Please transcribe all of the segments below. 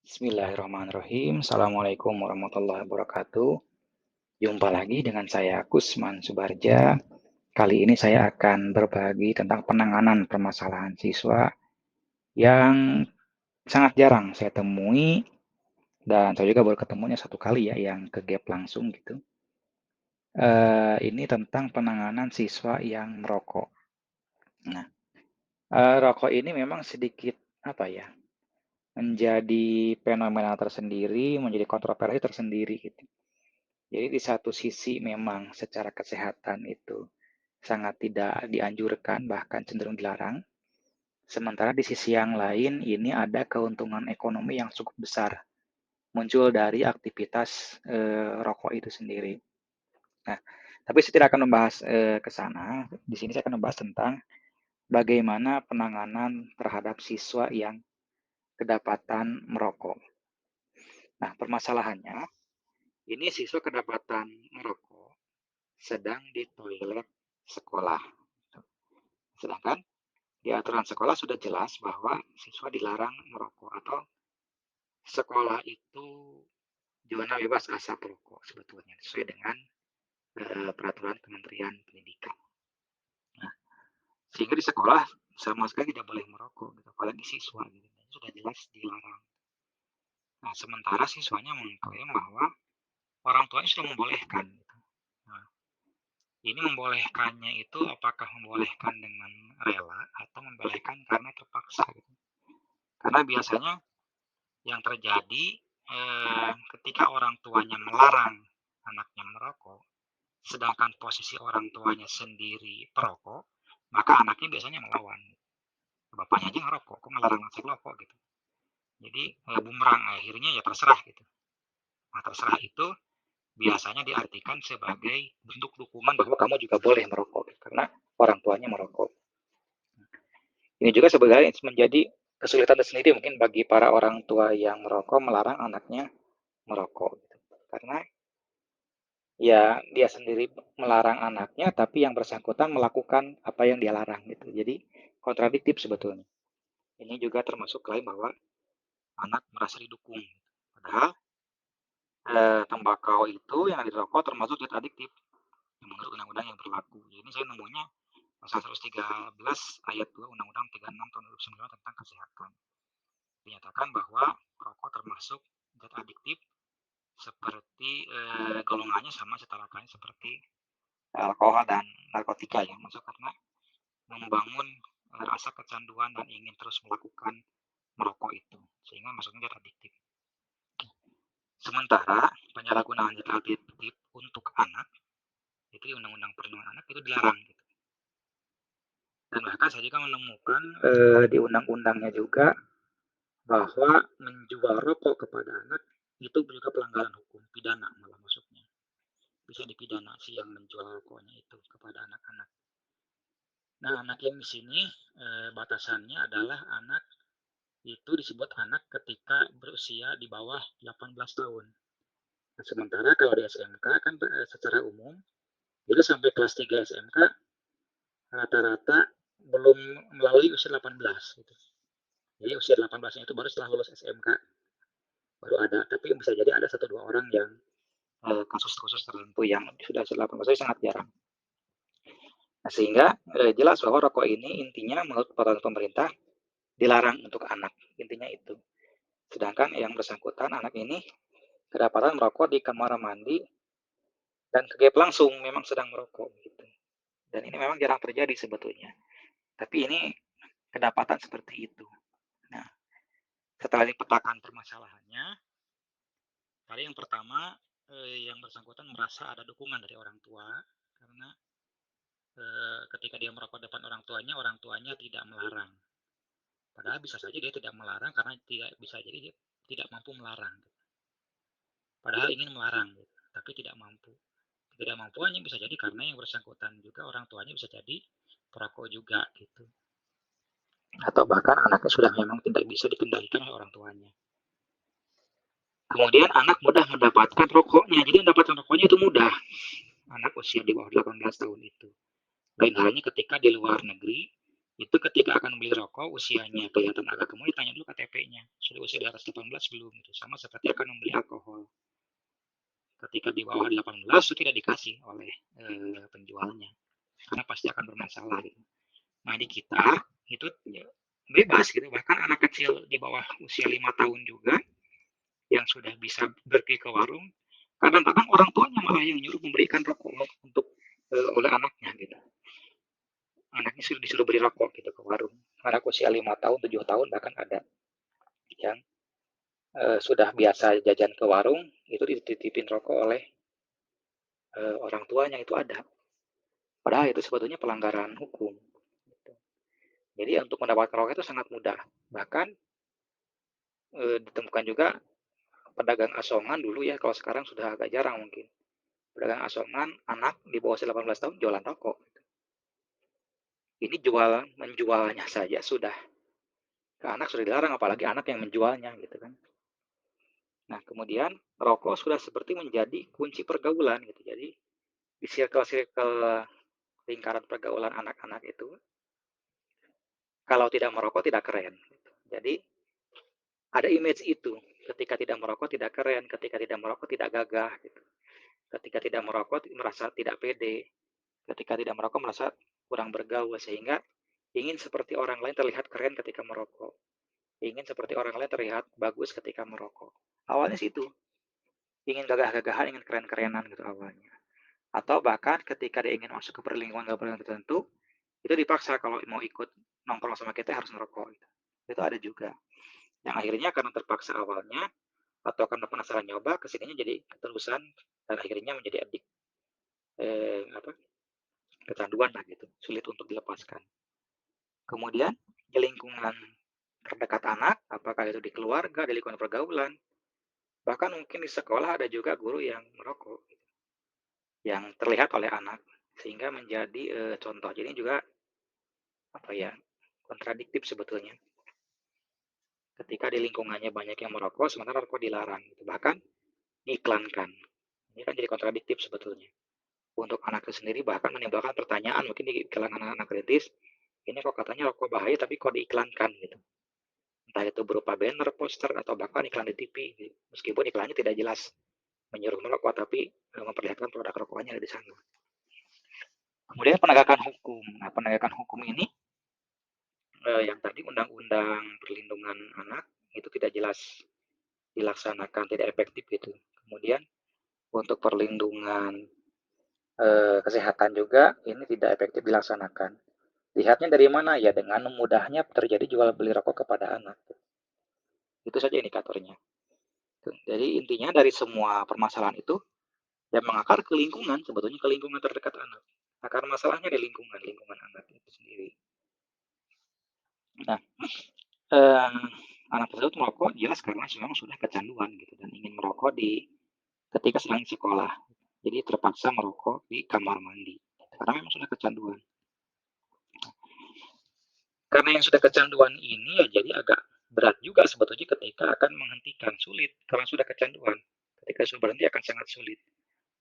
Bismillahirrahmanirrahim. Assalamualaikum warahmatullahi wabarakatuh. Jumpa lagi dengan saya Kusman Subarja. Kali ini saya akan berbagi tentang penanganan permasalahan siswa yang sangat jarang saya temui dan saya juga baru ketemunya satu kali ya yang ke gap langsung gitu. Ini tentang penanganan siswa yang merokok. Nah, rokok ini memang sedikit apa ya, menjadi fenomena tersendiri, menjadi kontroversi tersendiri gitu. Jadi di satu sisi memang secara kesehatan itu sangat tidak dianjurkan, bahkan cenderung dilarang. Sementara di sisi yang lain ini ada keuntungan ekonomi yang cukup besar muncul dari aktivitas rokok itu sendiri. Nah, tapi saya tidak akan membahas ke sana. Di sini saya akan membahas tentang bagaimana penanganan terhadap siswa yang kedapatan merokok. Nah, permasalahannya ini siswa kedapatan merokok sedang di toilet sekolah. Sedangkan di aturan sekolah sudah jelas bahwa siswa dilarang merokok atau sekolah itu zona bebas asap rokok sebetulnya sesuai dengan peraturan Kementerian Pendidikan. Nah, sehingga di sekolah sama sekali tidak boleh merokok, gitu. Apalagi siswa, gitu. Sudah jelas dilarang. Nah, sementara siswanya mengklaim bahwa orang tuanya sudah membolehkan. Gitu. Nah, ini membolehkannya itu apakah membolehkan dengan rela atau membolehkan karena terpaksa? Gitu. Karena biasanya yang terjadi ketika orang tuanya melarang anaknya merokok, sedangkan posisi orang tuanya sendiri perokok, maka anaknya biasanya melawan. Bapaknya aja ngerokok, kok ngelarang anak rokok gitu. Jadi bumerang akhirnya ya terserah gitu. Nah terserah itu biasanya diartikan sebagai bentuk dukungan bahwa kamu juga boleh merokok gitu, karena orang tuanya merokok. Ini juga sebenarnya menjadi kesulitan tersendiri mungkin bagi para orang tua yang merokok melarang anaknya merokok gitu. Karena ya dia sendiri melarang anaknya tapi yang bersangkutan melakukan apa yang dia larang gitu. Jadi kontradiktif sebetulnya. Ini juga termasuk klaim bahwa anak merasa didukung. Padahal tembakau itu yang dirokok termasuk zat adiktif menurut undang-undang yang berlaku. Jadi saya nemunya pasal 113 ayat 2 Undang-Undang 36 tahun 2009 tentang kesehatan. Dinyatakan bahwa rokok termasuk zat adiktif seperti golongannya sama setarakannya seperti alkohol dan narkotika ya, masuk karena membangun rasa kecanduan dan ingin terus melakukan merokok itu sehingga masuknya zat adiktif. Sementara penyalahgunaan zat adiktif untuk anak itu di Undang-Undang Perlindungan Anak itu dilarang gitu. Dan bahkan saya juga menemukan di undang-undangnya juga bahwa menjual rokok kepada anak itu juga pelanggaran hukum pidana malah masuknya. Bisa dipidana si yang menjual rokoknya itu kepada anak-anak. Nah, anak yang di sini batasannya adalah anak itu disebut anak ketika berusia di bawah 18 tahun. Nah, sementara kalau di SMK kan secara umum itu sampai kelas 3 SMK rata-rata belum melalui usia 18 gitu. Jadi usia 18-nya itu baru setelah lulus SMK baru ada. Tapi bisa jadi ada satu dua orang yang kasus khusus tertentu yang sudah 18 itu sangat jarang. Nah, sehingga jelas bahwa rokok ini intinya menurut peraturan pemerintah dilarang untuk anak. Intinya itu. Sedangkan yang bersangkutan anak ini kedapatan merokok di kamar mandi dan kegep langsung memang sedang merokok gitu. Dan ini memang jarang terjadi sebetulnya. Tapi ini kedapatan seperti itu. Nah, setelah dipetakan permasalahannya, tadi yang pertama yang bersangkutan merasa ada dukungan dari orang tua karena ketika dia merokok depan orang tuanya tidak melarang. Padahal bisa saja dia tidak melarang karena tidak bisa jadi dia tidak mampu melarang. Padahal ingin melarang, gitu, tapi tidak mampu. Tidak mampuannya bisa jadi karena yang bersangkutan juga orang tuanya bisa jadi perokok juga gitu. Atau bahkan anaknya sudah memang tidak bisa dikendalikan oleh orang tuanya. Kemudian anak mudah mendapatkan rokoknya. Jadi mendapatkan rokoknya itu mudah. Anak usia di bawah 18 tahun itu. Lain halnya ketika di luar negeri Itu ketika akan beli rokok usianya kelihatan agak gemuk ditanya dulu KTP-nya, sudah usia di atas 18 belum gitu. Sama seperti akan membeli alkohol. Ketika di bawah 18 itu tidak dikasih oleh penjualnya karena pasti akan bermasalah gitu. Nah, di kita itu ya, bebas gitu. Bahkan anak kecil di bawah usia 5 tahun juga yang sudah bisa pergi ke warung, kadang-kadang orang tuanya malah yang nyuruh memberikan rokok untuk oleh anaknya gitu. Anaknya sudah disuruh beri rokok gitu ke warung. Anak usia 5 tahun, 7 tahun bahkan ada yang sudah biasa jajan ke warung, itu dititipin rokok oleh orang tuanya, itu ada. Padahal itu sebetulnya pelanggaran hukum. Gitu. Jadi untuk mendapatkan rokok itu sangat mudah. Bahkan ditemukan juga pedagang asongan dulu ya, kalau sekarang sudah agak jarang mungkin. Pedagang asongan anak di bawah 18 tahun jualan rokok. Ini menjualnya saja sudah ke anak sudah dilarang, apalagi anak yang menjualnya gitu kan. Nah, kemudian rokok sudah seperti menjadi kunci pergaulan gitu. Jadi di circle-circle lingkaran pergaulan anak-anak itu, kalau tidak merokok tidak keren. Gitu. Jadi ada image itu, ketika tidak merokok tidak keren, ketika tidak merokok tidak gagah, gitu. Ketika tidak merokok merasa tidak pede, ketika tidak merokok merasa kurang bergaul, sehingga ingin seperti orang lain terlihat keren ketika merokok, ingin seperti orang lain terlihat bagus ketika merokok. Awalnya sih itu, ingin gagah-gagahan, ingin keren-kerenan gitu awalnya. Atau bahkan ketika dia ingin masuk ke perlingkungan tertentu, itu dipaksa kalau mau ikut nongkrong sama kita harus merokok. Gitu. Itu ada juga. Yang akhirnya karena terpaksa awalnya, atau karena penasaran nyoba, kesininya jadi keterusan, dan akhirnya menjadi adik, apa, kecanduan lah gitu, sulit untuk dilepaskan. Kemudian di lingkungan terdekat anak, apakah itu di keluarga, di lingkungan pergaulan, bahkan mungkin di sekolah ada juga guru yang merokok, gitu, yang terlihat oleh anak, sehingga menjadi contoh. Jadi juga apa ya, kontradiktif sebetulnya. Ketika di lingkungannya banyak yang merokok, sementara rokok dilarang, gitu. Bahkan diiklankan. Ini kan jadi kontradiktif sebetulnya. Untuk anak itu sendiri bahkan menimbulkan pertanyaan mungkin di kalangan anak-anak kritis, ini kok katanya rokok bahaya tapi kok diiklankan gitu. Entah itu berupa banner, poster, atau bahkan iklan di TV. Gitu. Meskipun iklannya tidak jelas menyuruh merokok, tapi memperlihatkan produk rokoknya di sana. Kemudian penegakan hukum. Nah, penegakan hukum ini yang tadi undang-undang perlindungan anak itu tidak jelas dilaksanakan, tidak efektif gitu. Kemudian untuk perlindungan kesehatan juga ini tidak efektif dilaksanakan. Lihatnya dari mana ya? Dengan mudahnya terjadi jual beli rokok kepada anak. Itu saja indikatornya. Jadi intinya dari semua permasalahan itu yang mengakar ke lingkungan, sebetulnya ke lingkungan terdekat anak. Akar masalahnya di lingkungan anak itu sendiri. Nah, eh, anak tersebut merokok jelas karena memang sudah kecanduan gitu dan ingin merokok di ketika sedang sekolah. Jadi terpaksa merokok di kamar mandi karena memang sudah kecanduan. Karena yang sudah kecanduan ini ya jadi agak berat juga sebetulnya ketika akan menghentikan, sulit karena sudah kecanduan. Ketika sudah berhenti akan sangat sulit.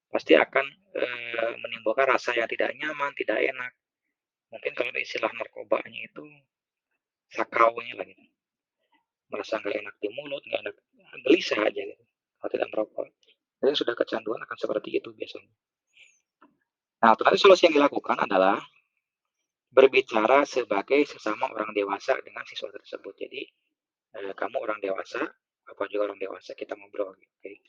Pasti akan menimbulkan rasa yang tidak nyaman, tidak enak. Mungkin kalau istilah narkobanya itu sakaunya lagi. Merasa nggak enak di mulut, nggak enak, gelisah aja gitu. Kalau tidak merokok. Jadi sudah kecanduan akan seperti itu biasanya. Nah, ternyata solusi yang dilakukan adalah berbicara sebagai sesama orang dewasa dengan siswa tersebut. Jadi kamu orang dewasa, apa juga orang dewasa, kita ngobrol. Okay?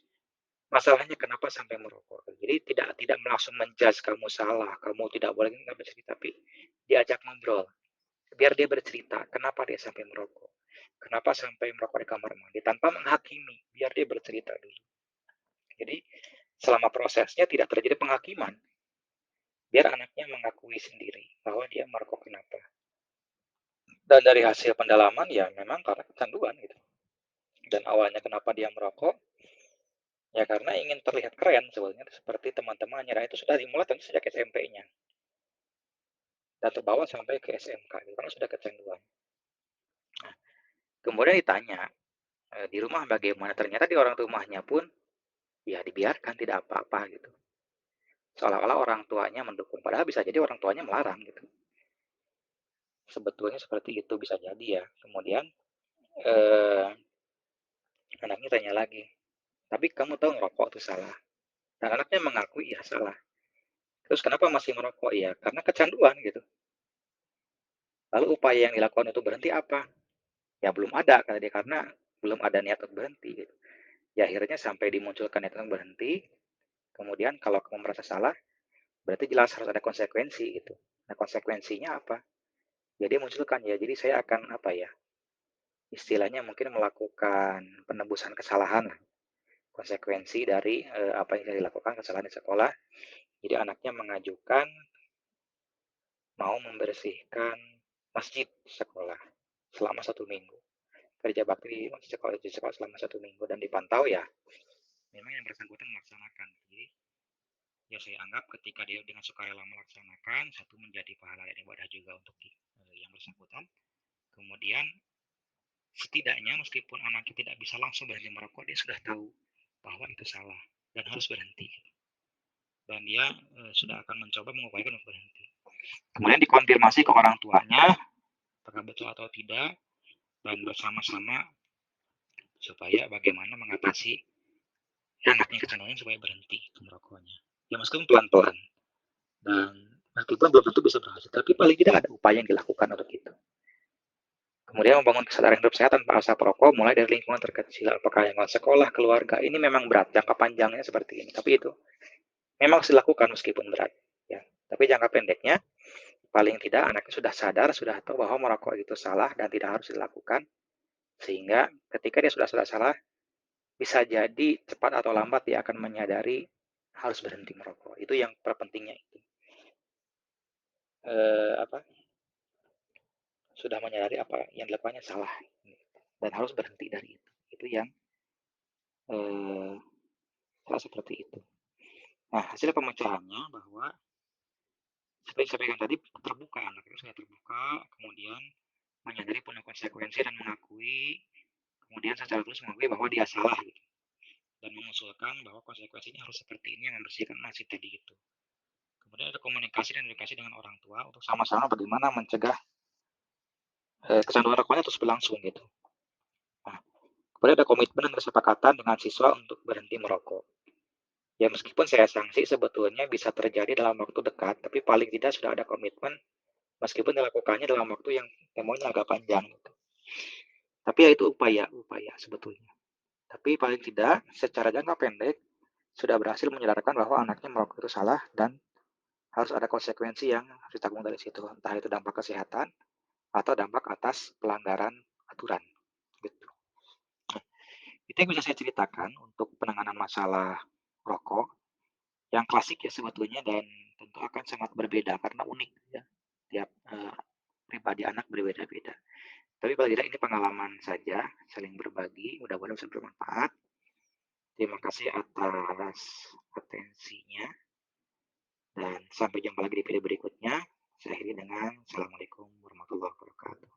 Masalahnya kenapa sampai merokok? Jadi tidak langsung menjudge kamu salah, kamu tidak boleh nggak bercerita, tapi diajak ngobrol. Biar dia bercerita kenapa dia sampai merokok, kenapa sampai merokok di kamar mandi, tanpa menghakimi, biar dia bercerita dulu. Jadi selama prosesnya tidak terjadi penghakiman, biar anaknya mengakui sendiri bahwa dia merokok kenapa. Dan dari hasil pendalaman ya memang karena kecanduan gitu. Dan awalnya kenapa dia merokok, ya karena ingin terlihat keren sebetulnya seperti teman-temannya. Dan itu sudah dimulai tentu sejak SMP-nya. Dan terbawa sampai ke SMK gitu, karena sudah kecanduan. Nah, kemudian ditanya, di rumah bagaimana? Ternyata di orang rumahnya pun ya dibiarkan tidak apa-apa gitu. Seolah-olah orang tuanya mendukung. Padahal bisa jadi orang tuanya melarang gitu. sebetulnya seperti itu, bisa jadi ya. Kemudian, eee, anaknya tanya lagi, "Tapi kamu tahu ngerokok itu salah?" Dan anaknya mengakui, "Iya salah." "Terus kenapa masih merokok?" "Ya karena kecanduan," gitu. "Lalu upaya yang dilakukan untuk berhenti apa?" "Ya belum ada," kata dia, "karena belum ada niat untuk berhenti," gitu. Ya akhirnya sampai dimunculkan niat untuk berhenti, kemudian kalau kamu merasa salah, berarti jelas harus ada konsekuensi gitu. Nah konsekuensinya apa? Ya dia munculkan, ya jadi saya akan apa ya, istilahnya mungkin melakukan penebusan kesalahan lah, konsekuensi dari, apa yang saya lakukan, kesalahan di sekolah. Jadi anaknya mengajukan mau membersihkan masjid sekolah selama 1 minggu. Kerja bakti di sekolah selama 1 minggu dan dipantau ya memang yang bersangkutan melaksanakan. Jadi ya saya anggap ketika dia dengan sukarela melaksanakan, satu menjadi pahala dan ibadah juga untuk yang bersangkutan. Kemudian setidaknya meskipun anaknya tidak bisa langsung berhenti merokok, dia sudah tahu bahwa itu salah dan harus berhenti. Dan dia sudah akan mencoba mengupayakan untuk berhenti. Kemudian dikonfirmasi ke orang tuanya, apakah betul atau tidak, dan bersama-sama supaya bagaimana mengatasi anaknya kecenderungan supaya berhenti merokoknya. Ya meskipun pelan-pelan dan meskipun belum tentu bisa berhasil, tapi paling tidak ada upaya yang dilakukan untuk itu. Kemudian membangun kesadaran hidup sehat tanpa asap rokok mulai dari lingkungan terkecil, apakah lingkungan sekolah, keluarga. Ini memang berat, jangka panjangnya seperti ini. Tapi itu memang harus dilakukan meskipun berat. Ya. Tapi jangka pendeknya, paling tidak anaknya sudah sadar, sudah tahu bahwa merokok itu salah dan tidak harus dilakukan. Sehingga ketika dia sudah salah, bisa jadi cepat atau lambat dia akan menyadari harus berhenti merokok. Itu yang terpentingnya itu. Apa? Sudah menyadari apa yang dilakukannya salah dan harus berhenti dari itu. Itu yang eh, seperti itu. Nah, hasil pemecahannya bahwa seperti yang saya sampaikan tadi terbuka, anak itu sudah terbuka, kemudian menyadari punya konsekuensi dan mengakui, kemudian secara terus mengakui bahwa dia salah gitu, dan mengusulkan bahwa konsekuensinya harus seperti ini yang membersihkan masjid tadi itu. Kemudian ada komunikasi dan edukasi dengan orang tua untuk sama-sama bagaimana mencegah kecanduan rokoknya terus berlangsung gitu. Nah, kemudian ada komitmen dan kesepakatan dengan siswa untuk berhenti merokok. Ya meskipun saya sanksi sebetulnya bisa terjadi dalam waktu dekat, tapi paling tidak sudah ada komitmen meskipun dilakukannya dalam waktu yang tempohnya agak panjang gitu. Tapi ya itu upaya sebetulnya. Tapi paling tidak secara jangka pendek sudah berhasil menyadarkan bahwa anaknya merokok itu salah dan harus ada konsekuensi yang harus ditanggung dari situ. Entah itu dampak kesehatan atau dampak atas pelanggaran aturan. Gitu. Itu yang bisa saya ceritakan untuk penanganan masalah rokok yang klasik ya sebetulnya dan tentu akan sangat berbeda karena unik ya. Tiap pribadi anak berbeda-beda. Tapi paling tidak ini pengalaman saja, saling berbagi, mudah-mudahan bisa bermanfaat. Terima kasih atas atensinya dan sampai jumpa lagi di video berikutnya. Saya akhiri dengan Assalamualaikum warahmatullahi wabarakatuh.